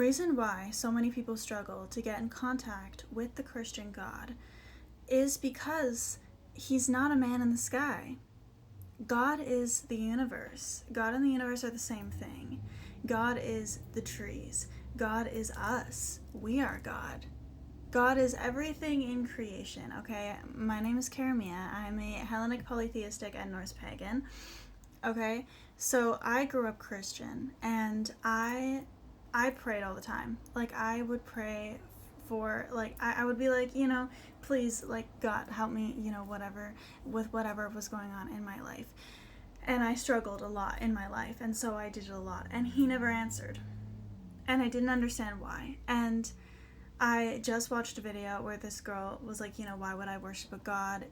The reason why so many people struggle to get in contact with the Christian God is because he's not a man in the sky. God is the universe. God and the universe are the same thing. God is the trees. God is us. We are God. God is everything in creation, okay? My name is Karamia. I'm a Hellenic polytheistic and Norse pagan, okay? So I grew up Christian, and I prayed all the time. Like, I would pray for, like, I would be like, please, like, God, help me, whatever, with whatever was going on in my life. And I struggled a lot in my life, and so I did it a lot. And he never answered. And I didn't understand why. And I just watched a video where this girl was like, why would I worship a God,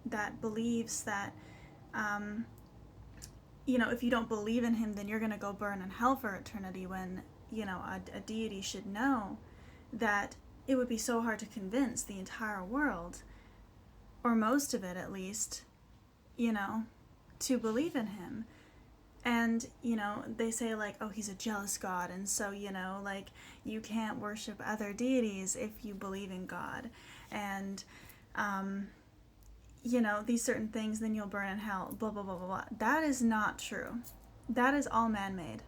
that believes that, if you don't believe in him, then you're going to go burn in hell for eternity, when, a deity should know that it would be so hard to convince the entire world, or most of it at least, to believe in him. And, they say, like, oh, he's a jealous God, and so, like, you can't worship other deities if you believe in God. And, these certain things, then you'll burn in hell, blah, blah, blah, blah, blah. That is not true. That is all man-made.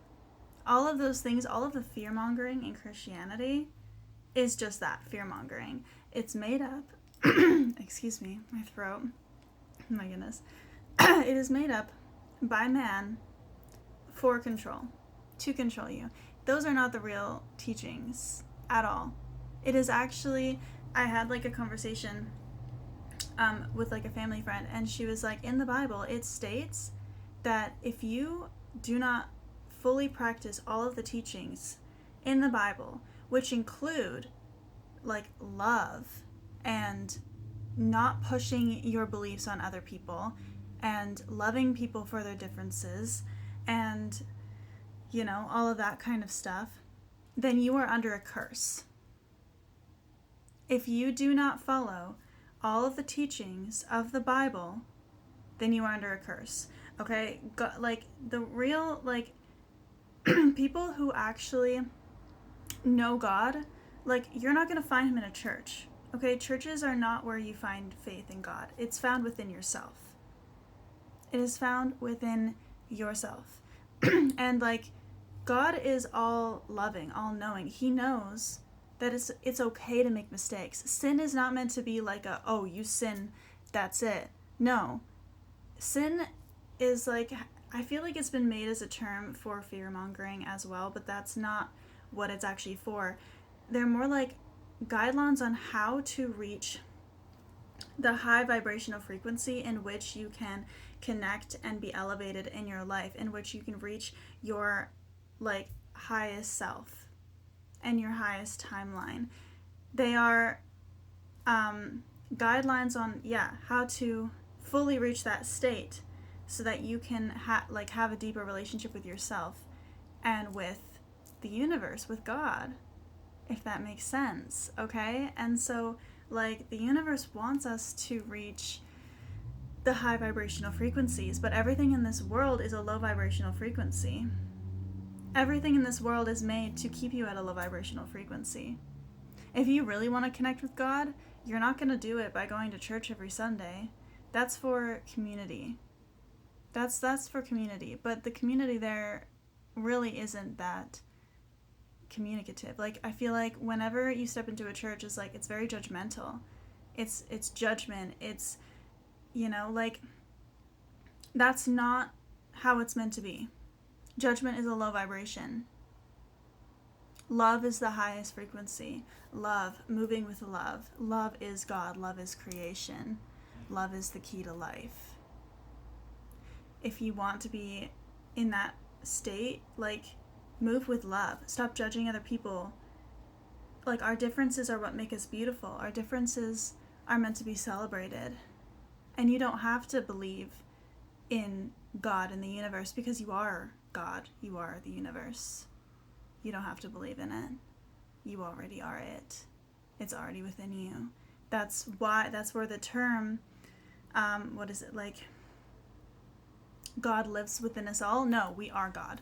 All of those things, all of the fear-mongering in Christianity is just that, fear-mongering. It's made up. Excuse me, my throat. Oh my goodness. It is made up by man for control, to control you. Those are not the real teachings at all. It is actually, I had like a conversation with like a family friend, and she was like, in the Bible it states that if you do not fully practice all of the teachings in the Bible, which include like love and not pushing your beliefs on other people and loving people for their differences and, all of that kind of stuff, then you are under a curse. If you do not follow all of the teachings of the Bible, then you are under a curse. Okay? Like, the real, like, people who actually know God, like, you're not going to find him in a church. Okay? Churches are not where you find faith in God. It's found within yourself. It is found within yourself. And, like, God is all loving, all knowing. He knows that it's okay to make mistakes. Sin is not meant to be like oh, you sin, that's it. No. Sin is like, I feel like it's been made as a term for fear-mongering as well, but that's not what it's actually for. They're more like guidelines on how to reach the high vibrational frequency in which you can connect and be elevated in your life, in which you can reach your like highest self and your highest timeline. They are guidelines on how to fully reach that state, so that you can have a deeper relationship with yourself and with the universe, with God, if that makes sense. Okay? And so, like, the universe wants us to reach the high vibrational frequencies, but everything in this world is a low vibrational frequency. Everything in this world is made to keep you at a low vibrational frequency. If you really want to connect with God, you're not going to do it by going to church every Sunday. That's for community. That's for community, but the community there really isn't that communicative. Like, I feel like whenever you step into a church, it's like, it's very judgmental. It's judgment. It's, like, that's not how it's meant to be. Judgment is a low vibration. Love is the highest frequency. Love, moving with love. Love is God. Love is creation. Love is the key to life. If you want to be in that state, like, move with love. Stop judging other people. Like, our differences are what make us beautiful. Our differences are meant to be celebrated. And you don't have to believe in God and the universe, because you are God. You are the universe. You don't have to believe in it. You already are it. It's already within you. That's where the term, God lives within us all? No, we are God.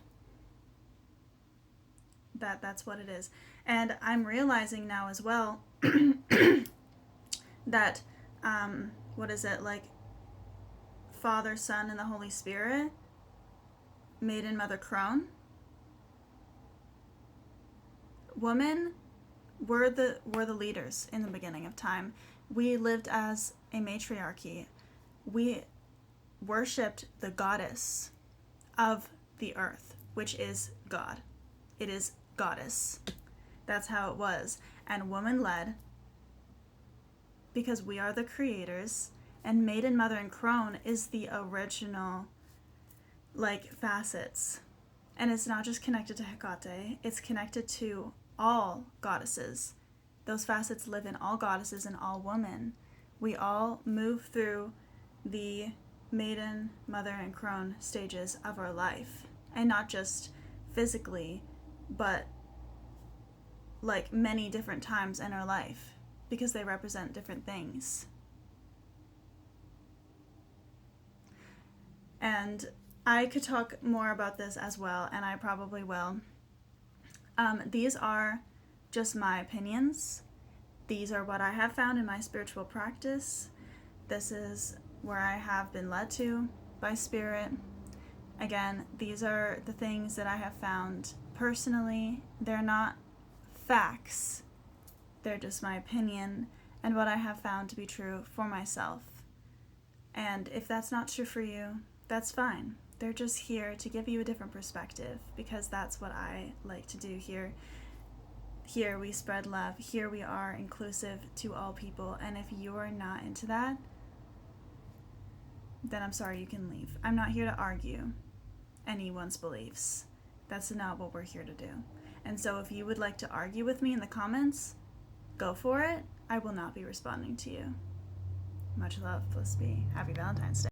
That's what it is. And I'm realizing now as well that what is it, like Father, Son, and the Holy Spirit, maiden, mother, crone, women were the leaders in the beginning of time. We lived as a matriarchy. We worshipped the goddess of the earth, which is God. It is goddess. That's how it was. And woman led, because we are the creators, and maiden, mother, and crone is the original, like, facets. And it's not just connected to Hecate, it's connected to all goddesses. Those facets live in all goddesses and all women. We all move through the maiden, mother, and crone stages of our life. And not just physically, but like many different times in our life, because they represent different things. And I could talk more about this as well, and I probably will. These are just my opinions. These are what I have found in my spiritual practice. This is where I have been led to by Spirit. Again, these are the things that I have found personally. They're not facts. They're just my opinion and what I have found to be true for myself. And if that's not true for you, that's fine. They're just here to give you a different perspective, because that's what I like to do here. Here we spread love. Here we are inclusive to all people. And if you're not into that, then I'm sorry, you can leave. I'm not here to argue anyone's beliefs. That's not what we're here to do. And so if you would like to argue with me in the comments, go for it. I will not be responding to you. Much love, Felicity. Happy Valentine's Day.